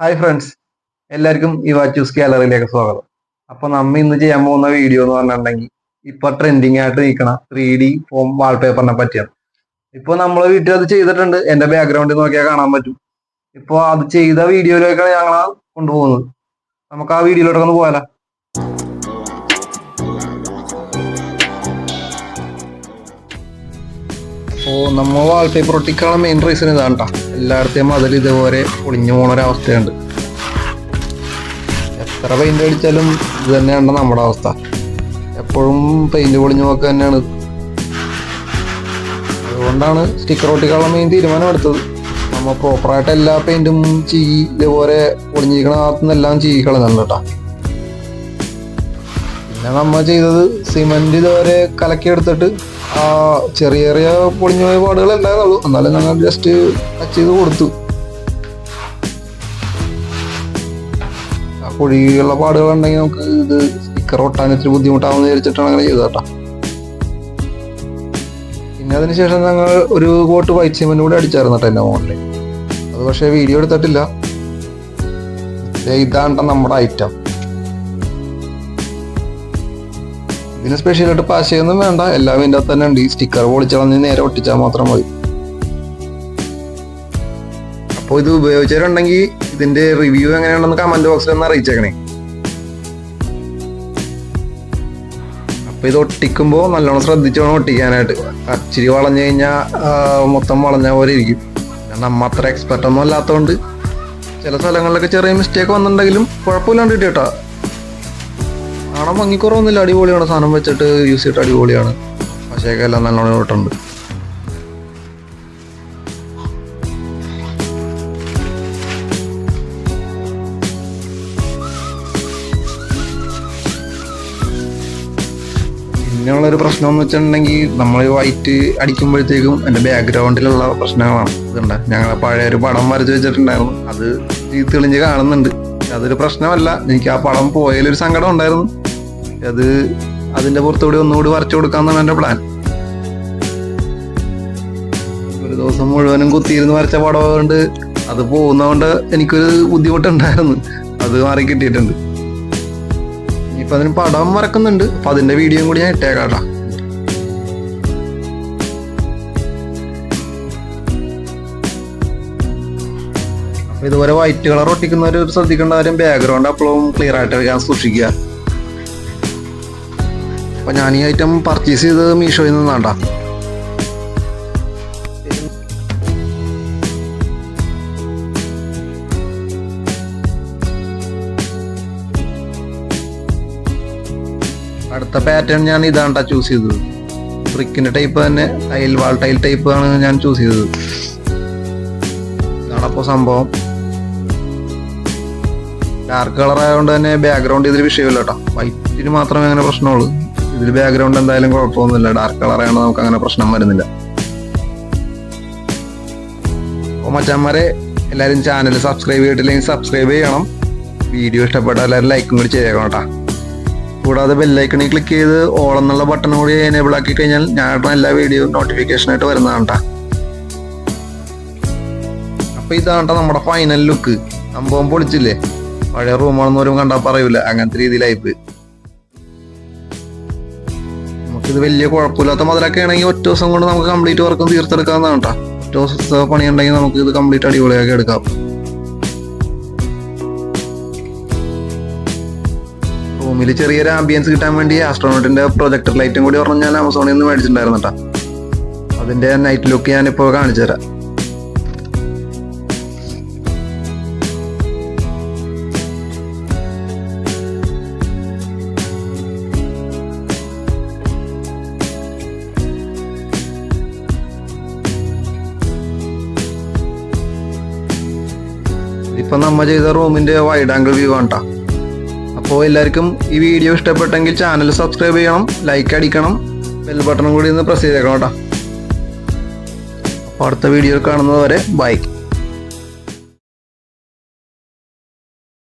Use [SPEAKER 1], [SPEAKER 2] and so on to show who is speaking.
[SPEAKER 1] Hi friends, എല്ലാവർക്കും ഇവാച്ചൂസ് ഗാലറിയിലേക്ക് സ്വാഗതം. അപ്പൊ നമ്മ ഇന്ന് ചെയ്യാൻ പോകുന്ന വീഡിയോ എന്ന് പറഞ്ഞിട്ടുണ്ടെങ്കിൽ ഇപ്പൊ ട്രെൻഡിങ് ആയിട്ട് നിൽക്കണ 3D ഫോം വാൾപേപ്പറിനെ പറ്റിയാണ്. ഇപ്പൊ നമ്മളെ വീട്ടിൽ അത് ചെയ്തിട്ടുണ്ട്. എന്റെ ബാക്ക്ഗ്രൗണ്ടിൽ നോക്കിയാൽ കാണാൻ പറ്റും. ഇപ്പൊ അത് ചെയ്ത വീഡിയോയിലേക്കാണ് ഞങ്ങൾ കൊണ്ടുപോകുന്നത്. നമുക്ക് ആ വീഡിയോയിലോട്ട് ഒന്ന് പോയാലോ. അപ്പോൾ നമ്മൾ വാൾപേപ്പർ ഒട്ടിക്കാനുള്ള മെയിൻ റീസൺ ഇതാണ് കേട്ടോ. എല്ലായിടത്തെയും അതിൽ ഇതേപോലെ പൊളിഞ്ഞു പോണൊരവസ്ഥയുണ്ട്. എത്ര പെയിന്റ് അടിച്ചാലും ഇത് തന്നെയാണ് നമ്മുടെ അവസ്ഥ. എപ്പോഴും പെയിന്റ് പൊളിഞ്ഞു നോക്കുക തന്നെയാണ്. അതുകൊണ്ടാണ് സ്റ്റിക്കർ ഒട്ടിക്കാനുള്ള മെയിൻ തീരുമാനം എടുത്തത്. നമ്മൾ പ്രോപ്പറായിട്ട് എല്ലാ പെയിന്റും ഇതേപോലെ പൊളിഞ്ഞിരിക്കണ ഭാഗത്തുനിന്നെല്ലാം കളഞ്ഞിട്ടുണ്ട് കേട്ടോ. പിന്നെ നമ്മൾ ചെയ്തത് സിമെന്റ് ഇതുവരെ കലക്കിയെടുത്തിട്ട് ആ ചെറിയ ചെറിയ പൊളിഞ്ഞു പോയ പാടുകൾ ഉണ്ടായിരുന്നുള്ളൂ. എന്നാലും ഞങ്ങൾ ജസ്റ്റ് ടച്ച് ചെയ്ത് കൊടുത്തു. ആ കുഴിയുള്ള പാടുകൾ ഉണ്ടെങ്കിൽ നമുക്ക് ഇത് സ്റ്റിക്കർ ഒട്ടാൻ ഇത്തിരി ബുദ്ധിമുട്ടാവുന്ന വിചാരിച്ചിട്ടാണ് അങ്ങനെ ചെയ്തത് കേട്ടോ. പിന്നെ അതിനുശേഷം ഞങ്ങൾ ഒരു കോട്ട് വൈറ്റ് സിമെന്റ് കൂടി അടിച്ചായിരുന്നു കേട്ടോ എൻ്റെ മോളിൽ. അത് പക്ഷേ വീഡിയോ എടുത്തിട്ടില്ല. ഇതാണ് നമ്മുടെ ഐറ്റം. ഇതിന് സ്പെഷ്യലായിട്ട് പാസ് ചെയ്യൊന്നും വേണ്ട, എല്ലാം ഇതിൻ്റെ അകത്ത് തന്നെ ഉണ്ട്. ഈ സ്റ്റിക്കർ പൊളിച്ചളഞ്ഞ് നേരെ ഒട്ടിച്ചാൽ മാത്രം മതി. അപ്പോൾ ഇത് ഉപയോഗിച്ചിട്ടുണ്ടെങ്കിൽ ഇതിന്റെ റിവ്യൂ എങ്ങനെയാണെന്ന് കമന്റ് ബോക്സിൽ ഒന്ന് അറിയിച്ചേക്കണേ. അപ്പൊ ഇത് ഒട്ടിക്കുമ്പോൾ നല്ലോണം ശ്രദ്ധിച്ചു വേണം ഒട്ടിക്കാനായിട്ട്. അച്ചിരി വളഞ്ഞു കഴിഞ്ഞാൽ മൊത്തം വളഞ്ഞ പോലെ ഇരിക്കും. നമ്മ അത്ര എക്സ്പെർട്ട് ഒന്നും അല്ലാത്തതുകൊണ്ട് ചില സ്ഥലങ്ങളിലൊക്കെ ചെറിയ മിസ്റ്റേക്ക് വന്നിട്ടുണ്ടെങ്കിലും കുഴപ്പമില്ലാണ്ട് കിട്ടിയിട്ടാ. കാണാൻ ഭംഗിക്കുറവൊന്നുമില്ല, അടിപൊളിയാണ്. സാധനം വെച്ചിട്ട് യൂസ് ചെയ്തിട്ട് അടിപൊളിയാണ്. പക്ഷേക്കെ എല്ലാം നല്ലോണം ഇട്ടുണ്ട്. പിന്നെയുള്ളൊരു പ്രശ്നം എന്ന് വെച്ചിട്ടുണ്ടെങ്കിൽ നമ്മൾ വൈറ്റ് അടിക്കുമ്പോഴത്തേക്കും എൻ്റെ ബാക്ക്ഗ്രൗണ്ടിലുള്ള പ്രശ്നങ്ങളാണ്. ഇതുണ്ട്, ഞങ്ങളെ പഴയ ഒരു പടം വരച്ച് വെച്ചിട്ടുണ്ടായിരുന്നു. അത് തെളിഞ്ഞ് കാണുന്നുണ്ട്. അതൊരു പ്രശ്നമല്ല. എനിക്ക് ആ പടം പോയാലൊരു സങ്കടം ഉണ്ടായിരുന്നു. അത് അതിന്റെ പുറത്തുകൂടി ഒന്നുകൂടി വരച്ചു കൊടുക്കാന്നാണ് എൻ്റെ പ്ലാൻ. ഒരു ദിവസം മുഴുവനും കുത്തിയിരുന്ന് വരച്ച പടം കൊണ്ട് അത് പോകുന്നതുകൊണ്ട് എനിക്കൊരു ബുദ്ധിമുട്ടുണ്ടായിരുന്നു. അത് മാറി കിട്ടിയിട്ടുണ്ട്. ഇപ്പൊ അതിന് പടം വരക്കുന്നുണ്ട്. അപ്പൊ അതിന്റെ വീഡിയോയും കൂടി ഞാൻ ഇട്ടേക്കാട്ടാ. അപ്പൊ ഇതുപോലെ വൈറ്റ് കളർ ഒട്ടിക്കുന്നവർ ശ്രദ്ധിക്കേണ്ട കാര്യം, ബാക്ക്ഗ്രൗണ്ട് അപ്പോഴും ക്ലിയർ ആയിട്ട് ഞാൻ സൂക്ഷിക്കുക. അപ്പൊ ഞാൻ ഈ ഐറ്റം പർച്ചേസ് ചെയ്തത് മീഷോയിൽ നിന്നാണ്ടാ. അടുത്ത പാറ്റേൺ ഞാൻ ഇതാണ്ടാ ചൂസ് ചെയ്തത്. ബ്രിക്കിന്റെ ടൈപ്പ് തന്നെ, വാൾ ടൈൽ ടൈപ്പ് ആണ് ഞാൻ ചൂസ് ചെയ്തത്. ഇതാണപ്പോ സംഭവം. ഡാർക്ക് കളർ ആയതുകൊണ്ട് തന്നെ ബാക്ക്ഗ്രൗണ്ട് ഇതിൽ വിഷയമില്ല കേട്ടോ. വൈറ്റിന് മാത്രമേ അങ്ങനെ പ്രശ്നമുള്ളൂ. ഇതിൽ ബാക്ക്ഗ്രൗണ്ട് എന്തായാലും കുഴപ്പമൊന്നുമില്ല. ഡാർക്ക് കളറാണ്, നമുക്ക് അങ്ങനെ പ്രശ്നം വരുന്നില്ല. അപ്പോൾ മച്ചാന്മാരെ, എല്ലാവരും ചാനൽ സബ്സ്ക്രൈബ് ചെയ്തിട്ടില്ലെങ്കിൽ സബ്സ്ക്രൈബ് ചെയ്യണം. വീഡിയോ ഇഷ്ടപ്പെട്ട എല്ലാവരും ലൈക്കും കൂടി ചെയ്തേക്കണം കേട്ടോ. കൂടാതെ ബെല്ലൈക്കണിൽ ക്ലിക്ക് ചെയ്ത് ഓൾ എന്നുള്ള ബട്ടൺ കൂടി എനേബിൾ ആക്കി കഴിഞ്ഞാൽ ഞാൻ എല്ലാ വീഡിയോ നോട്ടിഫിക്കേഷനായിട്ട് വരുന്നതാണ് കേട്ടോ. അപ്പോൾ ഇതാണ് നമ്മുടെ ഫൈനൽ ലുക്ക്. സംഭവം പൊളിച്ചില്ലേ? പഴയ റൂമാണെന്നവരും കണ്ടാൽ പറയൂല, അങ്ങനത്തെ രീതിയിലായിപ്പോയി. നമുക്കിത് വലിയ കുഴപ്പമില്ലാത്ത മതിലൊക്കെ ആണെങ്കിൽ ഒറ്റ ദിവസം കൊണ്ട് നമുക്ക് കംപ്ലീറ്റ് വർക്കും തീർത്തെടുക്കാവുന്നതാണ് കേട്ടോ. ഒറ്റ ദിവസത്തെ പണിയുണ്ടെങ്കിൽ നമുക്ക് ഇത് കംപ്ലീറ്റ് അടിപൊളിയാക്കി എടുക്കാം. റൂമിൽ ചെറിയൊരു ആംബിയൻസ് കിട്ടാൻ വേണ്ടി ആസ്ട്രോനോട്ടിന്റെ പ്രൊജക്ടർ ലൈറ്റും കൂടി പറഞ്ഞ് ഞാൻ ആമസോണിൽ നിന്ന് മേടിച്ചിട്ടുണ്ടായിരുന്നു കേട്ടോ. അതിന്റെ നൈറ്റ് ലുക്ക് ഞാനിപ്പോൾ കാണിച്ചു തരാം. ഇപ്പൊ നമ്മ ചെയ്ത റൂമിന്റെ വൈഡ് ആംഗിൾ വ്യൂ ആണ് കേട്ടോ. അപ്പോൾ എല്ലാവർക്കും ഈ വീഡിയോ ഇഷ്ടപ്പെട്ടെങ്കിൽ ചാനൽ സബ്സ്ക്രൈബ് ചെയ്യണം, ലൈക്ക് അടിക്കണം, ബെൽ ബട്ടണും കൂടി ഒന്ന് പ്രസ് ചെയ്തേക്കണം കേട്ടോ. അപ്പോൾ അടുത്ത വീഡിയോ കാണുന്നത് വരെ ബൈ.